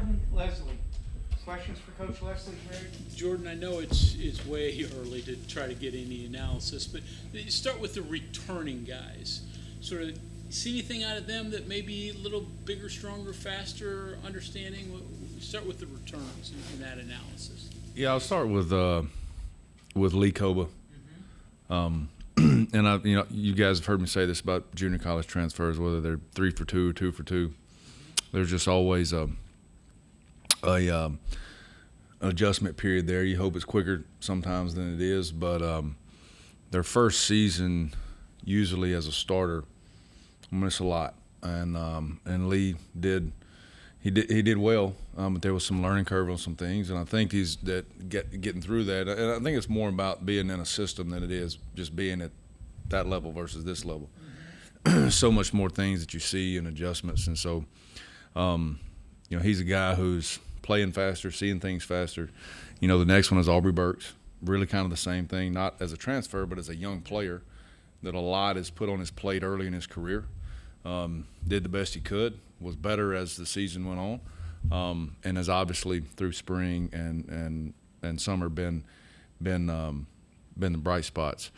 Jordan Lesley. Questions for Coach Lesley, Greg? Jordan, I know it's way early to try to get any analysis, but you start with the returning guys. Sort of see anything out of them that may be a little bigger, stronger, faster, understanding? Start with the returns in that analysis. Yeah, I'll start with Lee Koba. Mm-hmm. And you guys have heard me say this about junior college transfers, whether they're 3 for 2 or 2 for 2. There's just always a adjustment period there. You hope it's quicker sometimes than it is, but their first season, usually as a starter, miss a lot. And Lee did well, but there was some learning curve on some things, and I think he's getting through that. And I think it's more about being in a system than it is just being at that level versus this level. So much more things that you see and adjustments, and so he's a guy who's playing faster, seeing things faster. The next one is Aubrey Burks, really kind of the same thing, not as a transfer but as a young player that a lot is put on his plate early in his career. Did the best he could, was better as the season went on, and has obviously through spring and summer been the bright spots.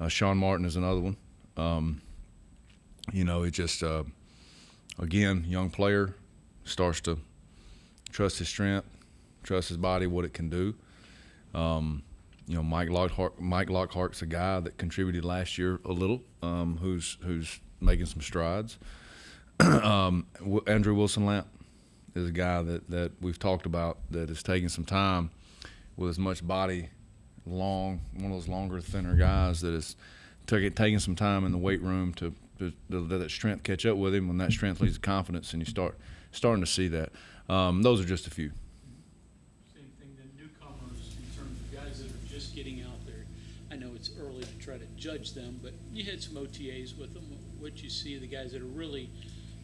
Sean Martin is another one. He just again, young player, starts to trust his strength, trust his body, what it can do. Mike Lockhart's a guy that contributed last year a little, who's making some strides. Andrew Wilson-Lamp is a guy that we've talked about that is taking some time with as much body, one of those longer, thinner guys that is taking some time in the weight room to let that strength catch up with him. When that strength leads to confidence, and you starting to see that. Those are just a few. Same thing, the newcomers in terms of guys that are just getting out there. I know it's early to try to judge them, but you had some OTAs with them. What you see, the guys that are really,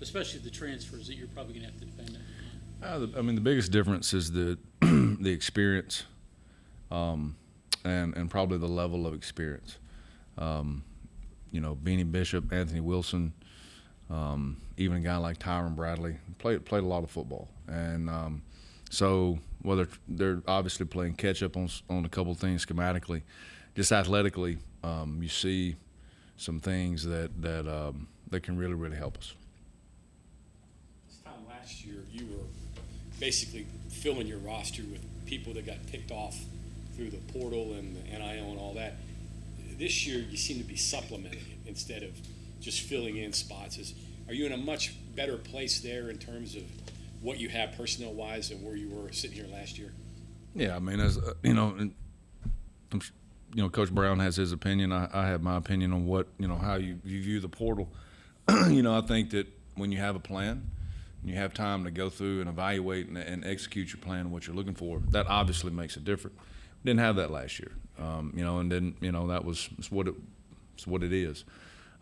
especially the transfers that you're probably going to have to depend on. The biggest difference is the experience, and probably the level of experience. Beanie Bishop, Anthony Wilson, even a guy like Tyron Bradley played a lot of football, and so whether they're obviously playing catch up on a couple of things schematically, just athletically, you see some things that can really, really help us. This time last year, you were basically filling your roster with people that got picked off through the portal and the NIL and all that. This year, you seem to be supplementing it instead of just filling in spots. Are you in a much better place there in terms of what you have personnel-wise than where you were sitting here last year? Yeah, as Coach Brown has his opinion. I have my opinion on what how you view the portal. I think that when you have a plan, and you have time to go through and evaluate and execute your plan and what you're looking for, that obviously makes it different. We didn't have that last year, and then that was what it is,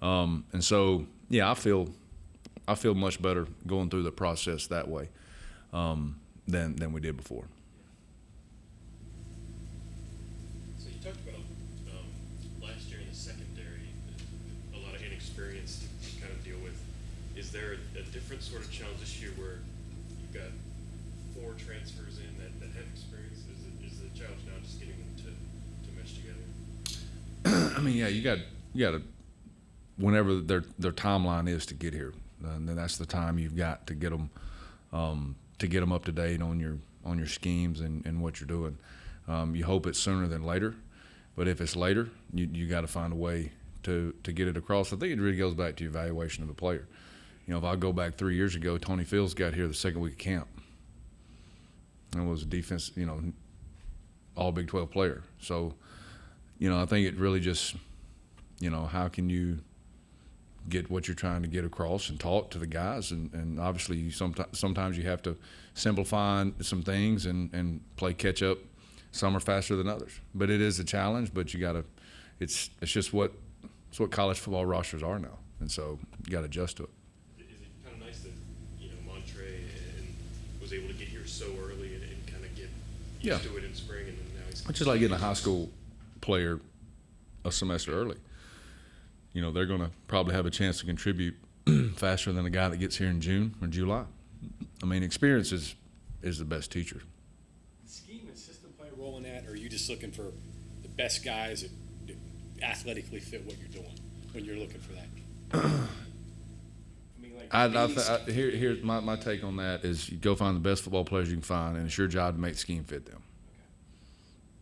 and so yeah, I feel much better going through the process that way than we did before. So you talked about last year in the secondary, a lot of inexperience to kind of deal with. Is there a different sort of challenge this year where you've got 4 transfers in that have experience? Is the challenge now just getting them to mesh together? Yeah, you got to whenever their timeline is to get here, then that's the time you've got to get them up to date on your schemes and what you're doing. You hope it's sooner than later, but if it's later, you got to find a way to get it across. I think it really goes back to your evaluation of the player. If I go back 3 years ago, Tony Fields got here the second week of camp and was a defense, all Big 12 player. So, I think it really just, how can you get what you're trying to get across and talk to the guys, and obviously sometimes you have to simplify some things and play catch up. Some are faster than others, but it is a challenge. But you got to, it's just what college football rosters are now, and so you got to adjust to it. Is it kind of nice that Montre was able to get here so early and kind of get used to it in spring, and then now he's it's just like getting a high school player a semester early. They're going to probably have a chance to contribute faster than a guy that gets here in June or July. Experience is is the best teacher. Scheme and system play a role in that, or are you just looking for the best guys that athletically fit what you're doing when you're looking for that? I mean, like Here's my take on that is you go find the best football players you can find, and it's your job to make the scheme fit them.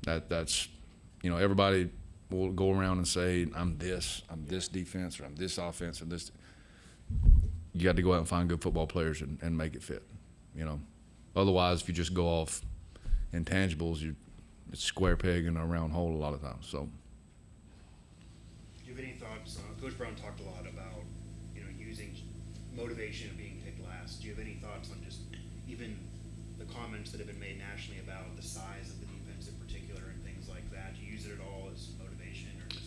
That's everybody will go around and say I'm this defense, or I'm this offense, or this. You got to go out and find good football players and make it fit. Otherwise, if you just go off intangibles, it's square peg in a round hole a lot of times. So, do you have any thoughts? Coach Brown talked a lot about using motivation of being picked last. Do you have any thoughts on just even the comments that have been made nationally about the size of the defense in particular and things like that? Do you use it at all as motivation, or just?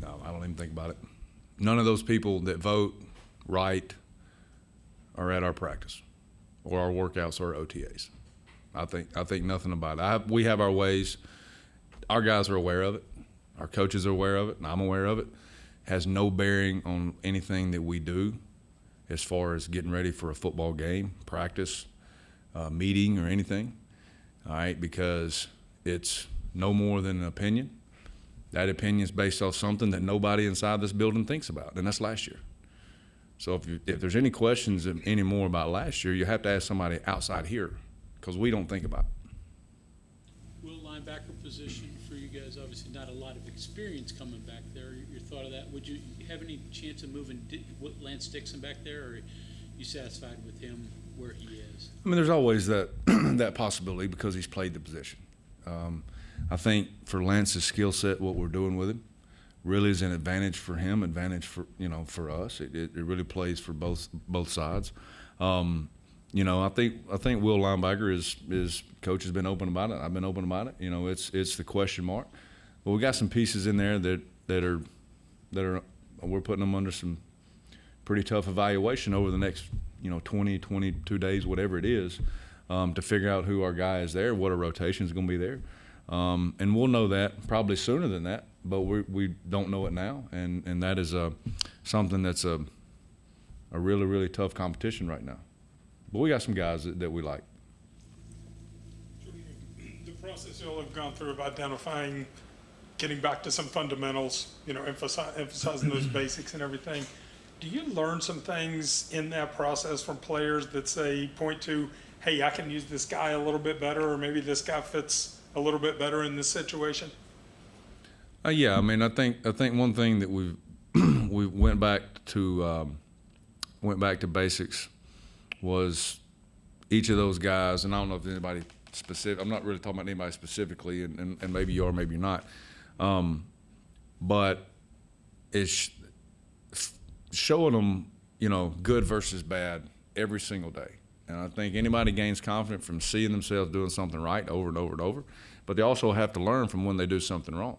No, I don't even think about it. None of those people that vote, write, are at our practice or our workouts or our OTAs. I think nothing about it. We have our ways. Our guys are aware of it. Our coaches are aware of it, and I'm aware of it. Has no bearing on anything that we do as far as getting ready for a football game, practice, meeting, or anything. All right, because it's no more than an opinion. That opinion is based off something that nobody inside this building thinks about, and that's last year. So if there's any questions anymore about last year, you have to ask somebody outside here, because we don't think about it. Will linebacker position for you guys, obviously not a lot of experience coming back there. Your thought of that? Would you have any chance of moving Lance Dixon back there, or are you satisfied with him where he is? I mean, there's always that that possibility because he's played the position. I think for Lance's skill set, what we're doing with him really is an advantage for him, advantage for us. It really plays for both sides. I think Will linebacker is coach has been open about it. I've been open about it. It's the question mark. But we got some pieces in there that are we're putting them under some pretty tough evaluation over the next 20, 22 days, whatever it is, to figure out who our guy is there, what our rotation is going to be there. And we'll know that probably sooner than that, but we don't know it now, and that is something that's a really, really tough competition right now. But we got some guys that we like. The process you'll have gone through of identifying, getting back to some fundamentals, emphasizing those basics and everything. Do you learn some things in that process from players that point to, hey, I can use this guy a little bit better, or maybe this guy fits a little bit better in this situation? Yeah, I mean, I think one thing that we went back to basics was each of those guys, and I don't know if anybody specific. I'm not really talking about anybody specifically, and maybe you are, maybe you're not. But it's showing them, good versus bad every single day. And I think anybody gains confidence from seeing themselves doing something right over and over and over, but they also have to learn from when they do something wrong.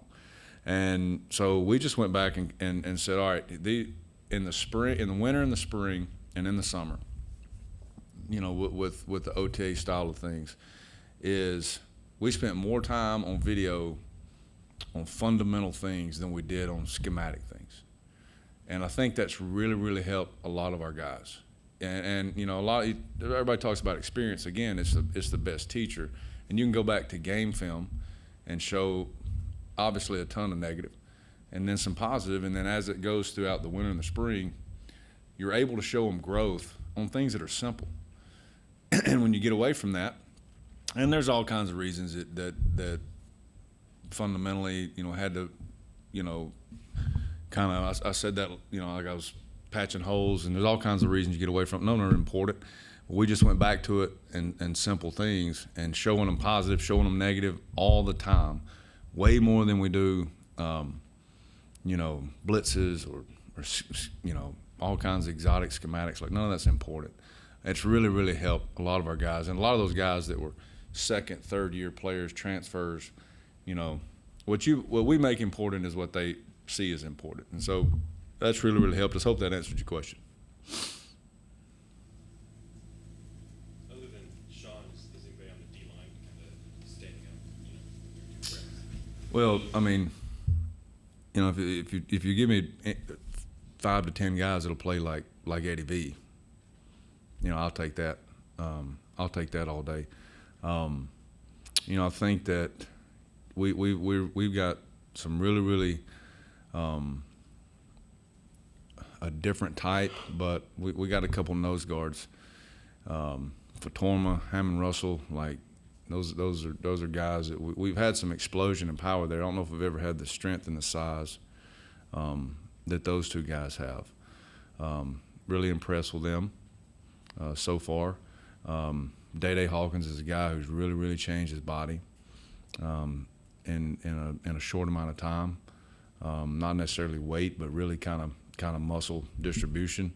And so we just went back and said, all right, in the winter, in the spring, and in the summer, with the OTA style of things, is we spent more time on video on fundamental things than we did on schematic things. And I think that's really, really helped a lot of our guys. And everybody talks about experience. Again, it's the best teacher. And you can go back to game film and show obviously a ton of negative and then some positive. And then as it goes throughout the winter and the spring, you're able to show them growth on things that are simple. And when you get away from that, and there's all kinds of reasons that fundamentally, had to, kind of, I said that, like I was patching holes, and there's all kinds of reasons you get away from it. None are important. We just went back to it and simple things and showing them positive, showing them negative all the time, way more than we do, blitzes or all kinds of exotic schematics. Like, none of that's important. It's really, really helped a lot of our guys, and a lot of those guys that were second, third year players, transfers. What we make important is what they see as important, and so that's really, really helped us. Hope that answered your question. Other than Sean, is anybody on the D-line kind of standing up, your two friends? Well, I mean, if you give me 5 to 10 guys that'll play like Eddie V, I'll take that. I'll take that all day. You know, I think that we've got some really a different type, but we got a couple nose guards. Fatorma, Hammond Russell, like those are guys that we've had some explosion and power there. I don't know if we've ever had the strength and the size that those two guys have. Really impressed with them so far. Day Hawkins is a guy who's really changed his body in a short amount of time. Not necessarily weight, but really kind of muscle distribution.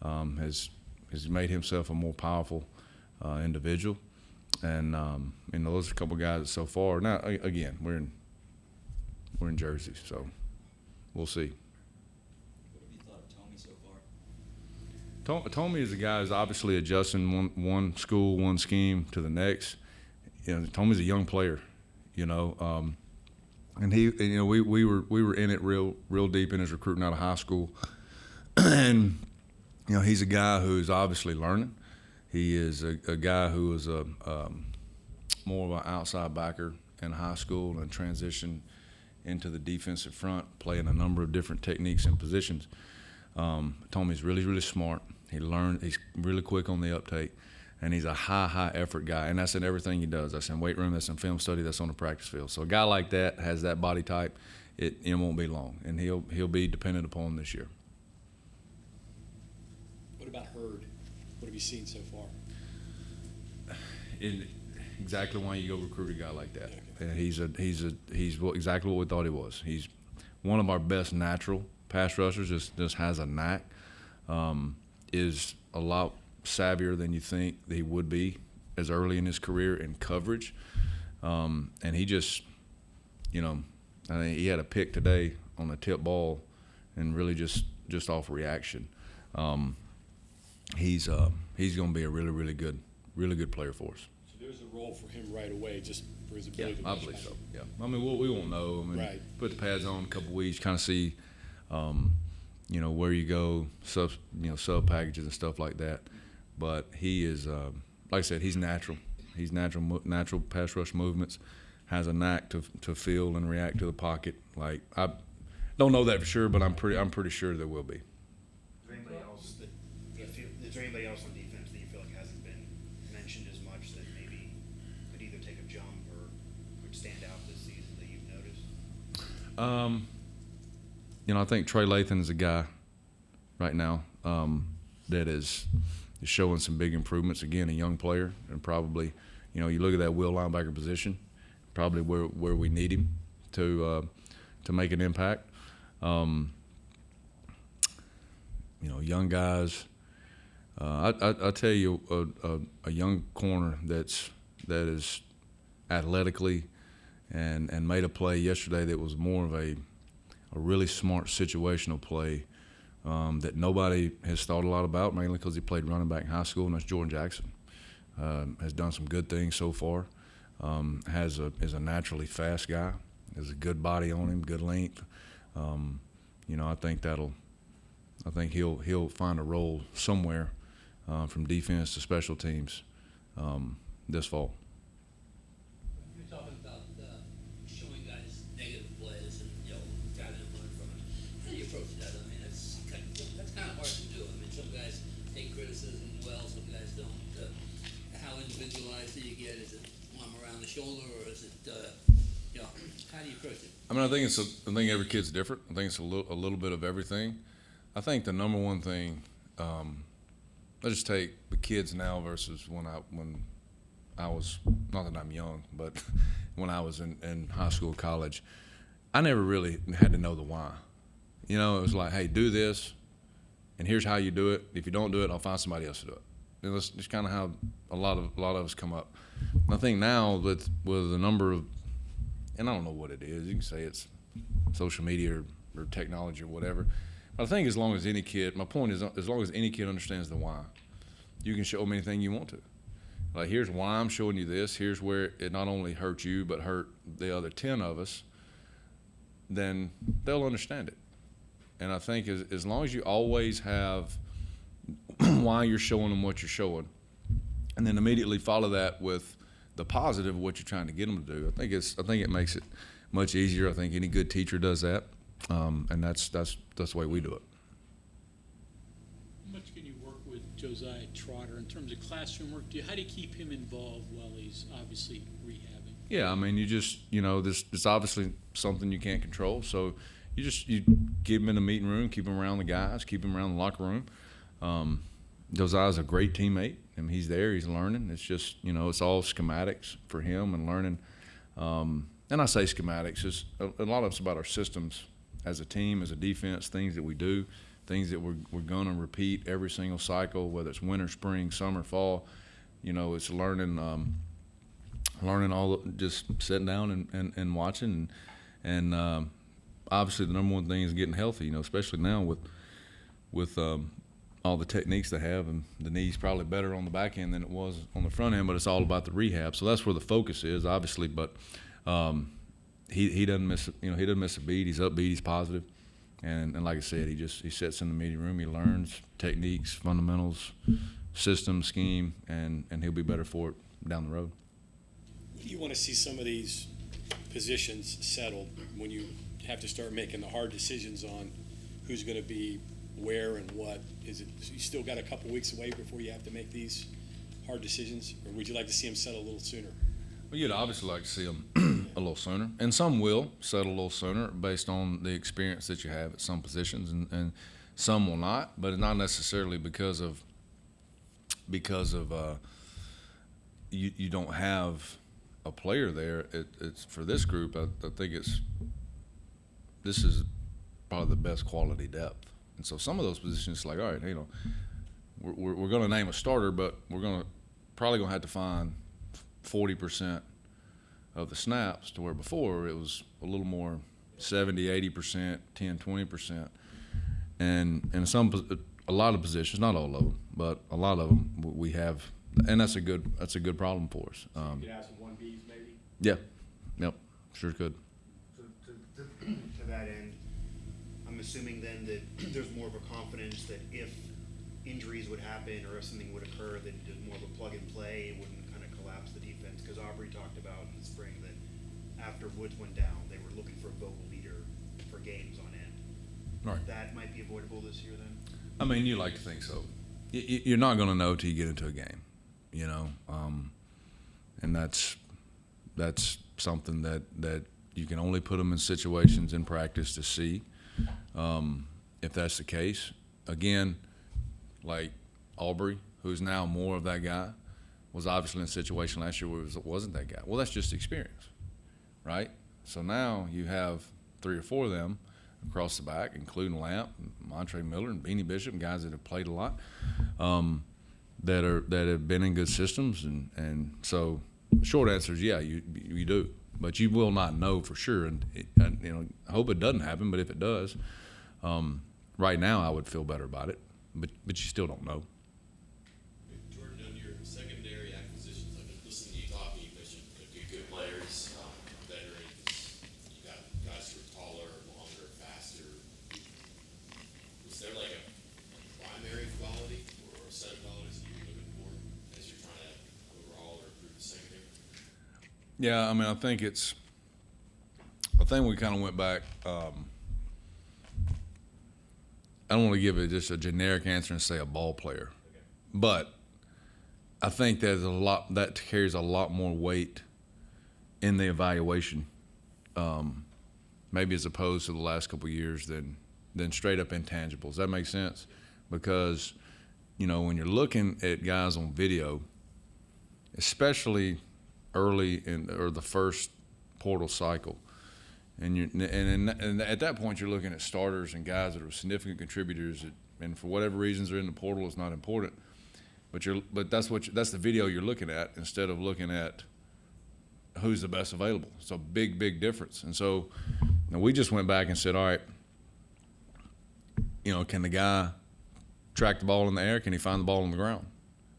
Has made himself a more powerful individual, and those are a couple guys so far. Now again, we're in Jersey, so we'll see. What have you thought of Tommy so far? Tommy is a guy who's obviously adjusting one school, one scheme to the next. You know, Tommy's a young player, you know, and we were in it real deep in his recruiting out of high school, and you know, he's a guy who's obviously learning. He is a guy who was more of an outside backer in high school and transitioned into the defensive front, playing a number of different techniques and positions. Tommy's really smart. He's really quick on the uptake, and he's a high effort guy, and that's in everything he does. That's in weight room, that's in film study, that's on the practice field. So a guy like that has that body type, it won't be long, and he'll be dependent upon this year. What about Hurd? What have you seen so far? Exactly why you go recruit a guy like that. And he's exactly what we thought he was. He's one of our best natural pass rushers. Just has a knack. Is a lot savvier than you think that he would be as early in his career in coverage. And he just, you know, I think he had a pick today on the tip ball, and really just off reaction. He's going to be a really good player for us. So there's a role for him right away, just for his ability to I rush believe back. so. Yeah, I mean we won't know. I mean, Right. Put the pads on a couple weeks, kind of see, you know, where you go, sub packages and stuff like that. But he is, like I said, he's natural. He's natural pass rush movements. Has a knack to feel and react to the pocket. Like, I don't know that for sure, but I'm pretty sure there will be. Is there anybody else is there anybody else on defense that you feel like hasn't been mentioned as much that maybe could either take a jump or could stand out this season that you've noticed? You know, I think Trey Lathan is a guy right now that is showing some big improvements. Again, a young player, and probably, you know, you look at that will linebacker position, probably where we need him to make an impact. You know, young guys. I tell you, a young corner that is athletically and made a play yesterday that was more of a really smart situational play that nobody has thought a lot about, mainly because he played running back in high school, and that's Jordan Jackson. Has done some good things so far. Is a naturally fast guy. Has a good body on him, good length. You know, I think he'll find a role somewhere from defense to special teams this fall. You're talking about showing guys negative plays and, you know, trying to learn from it. How do you approach that? I mean, that's kind of hard to do. I mean, some guys take criticism well, some guys don't. How individualized do you get? Is it arm around the shoulder, or is it, you know, how do you approach it? I mean, I think every kid's different. I think it's a little bit of everything. I think the number one thing, let's just take the kids now versus when I was, not that I'm young, but when I was in high school, college, I never really had to know the why. You know, it was like, hey, do this, and here's how you do it. If you don't do it, I'll find somebody else to do it. And that's just kind of how a lot of us come up. And I think now with the number of, and I don't know what it is, you can say it's social media or technology or whatever. But I think as long as any kid, my point is, as long as any kid understands the why, you can show them anything you want to. Like, here's why I'm showing you this. Here's where it not only hurt you, but hurt the other 10 of us. Then they'll understand it. And I think as long as you always have why you're showing them what you're showing, and then immediately follow that with the positive of what you're trying to get them to do. I think it makes it much easier. I think any good teacher does that, and that's the way we do it. How much can you work with Josiah Trotter in terms of classroom work? How do you keep him involved while he's obviously rehabbing? Yeah, I mean, this it's obviously something you can't control, so you keep him in the meeting room, keep him around the guys, keep him around the locker room. Josiah's a great teammate. I mean, he's there, he's learning. It's just, it's all schematics for him and learning. And I say schematics, it's a lot of it's about our systems as a team, as a defense, things that we do, things that we're going to repeat every single cycle, whether it's winter, spring, summer, fall. It's learning all, just sitting down and watching. And obviously the number one thing is getting healthy, especially now with all the techniques they have, and the knee's probably better on the back end than it was on the front end, but it's all about the rehab. So that's where the focus is, obviously. But he doesn't miss a beat. He's upbeat. He's positive, and like I said, he sits in the meeting room. He learns techniques, fundamentals, system, scheme, and he'll be better for it down the road. Where do you want to see some of these positions settled when you have to start making the hard decisions on who's going to be where and what? Is it you still got a couple weeks away before you have to make these hard decisions, or would you like to see them settle a little sooner? Well, you'd obviously like to see them a little sooner, and some will settle a little sooner based on the experience that you have at some positions, and some will not, but it's not necessarily because of you don't have a player there. It's for this group. I think this is probably the best quality depth. And so some of those positions, like, all right, we're going to name a starter, but we're probably going to have to find 40% of the snaps, to where before it was a little more 70, 80%, 10, 20%. And a lot of positions, not all of them, but a lot of them we have, and that's a good problem for us. You could have some 1Bs maybe? Yeah, yep, sure could. To that end, I'm assuming then that there's more of a confidence that if injuries would happen or if something would occur, that there's more of a plug and play, it wouldn't kind of collapse the defense. Because Aubrey talked about in the spring that after Woods went down, they were looking for a vocal leader for games on end. Right. That might be avoidable this year then? I mean, you like to think so. You're not going to know till you get into a game, and that's something that you can only put them in situations in practice to see. If that's the case, again, like Aubrey, who's now more of that guy, was obviously in a situation last year where it wasn't that guy. Well, that's just experience, right? So now you have 3 or 4 of them across the back, including Lamp, Montre Miller, and Beanie Bishop, and guys that have played a lot, that have been in good systems, and so the short answer is yeah, you do. But you will not know for sure, and I hope it doesn't happen. But if it does, right now I would feel better about it. But you still don't know. Jordan, on your secondary acquisitions, I've been listening to you talk. You mentioned good players, veterans. You got guys who are taller, longer, faster. Was there like a primary quality or a set of qualities that you're looking for as you're trying to overhaul or improve the secondary? Yeah, I mean, I think we kind of went back. I don't want to give it just a generic answer and say a ball player, but I think that carries a lot more weight in the evaluation, maybe as opposed to the last couple of years than straight up intangibles. Does that make sense? Because when you're looking at guys on video, especially early or the first portal cycle, and at that point you're looking at starters and guys that are significant contributors, and for whatever reasons they're in the portal is not important. But that's the video you're looking at instead of looking at who's the best available. It's a big difference. And so we just went back and said, all right, can the guy track the ball in the air? Can he find the ball on the ground?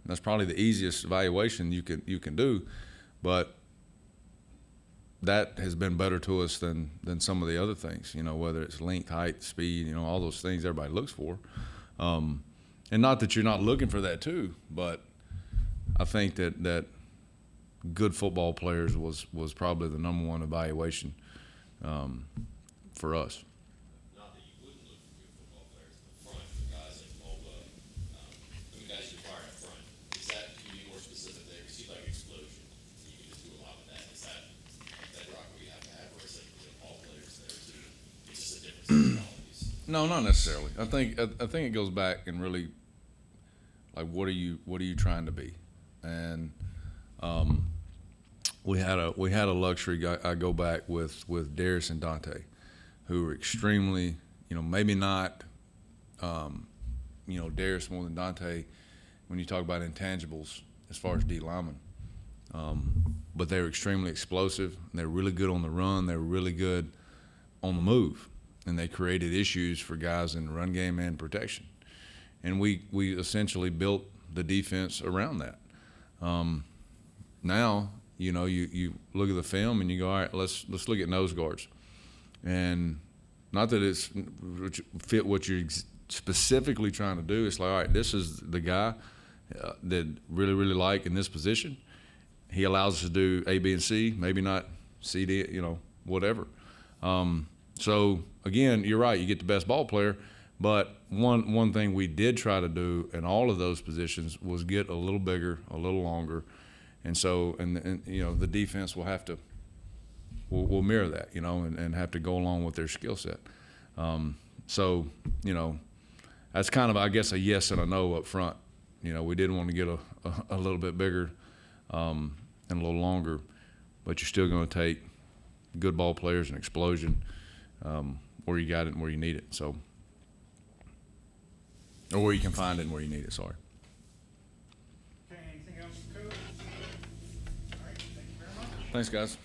And that's probably the easiest evaluation you can do. But that has been better to us than some of the other things, whether it's length, height, speed, all those things everybody looks for. And not that you're not looking for that too, but I think that good football players was probably the number one evaluation for us. Not that you wouldn't look for good football players in the front, but guys like Mulva, the guys you fire up front. Is that, can you be more specific there? Because you like explosion. You can just do a lot with that. Is that bedrock where you have to have, or is it, all players there too? It's just a difference in qualities. No, not necessarily. I think it goes back and really, like, what are you trying to be? And we had a luxury. I go back with Darius and Dante, who were extremely, maybe not, Darius more than Dante when you talk about intangibles as far as D linemen. But they were extremely explosive. They were really good on the run. They were really good on the move, and they created issues for guys in the run game and protection. And we essentially built the defense around that. Now, you look at the film and you go, all right, let's look at nose guards. And not that it's fit what you're specifically trying to do. It's like, all right, this is the guy that really, really like in this position. He allows us to do A, B, and C, maybe not C, D, whatever. So, again, you're right, you get the best ball player. But one thing we did try to do in all of those positions was get a little bigger, a little longer. And so, and the defense will have to, will mirror that, and have to go along with their skill set. So, that's kind of, I guess, a yes and a no up front. We did want to get a little bit bigger and a little longer, but you're still going to take good ball players and explosion where you got it and where you need it. So, or where you can find it and where you need it, sorry. Okay, anything else, Coach? All right, thank you very much. Thanks, guys.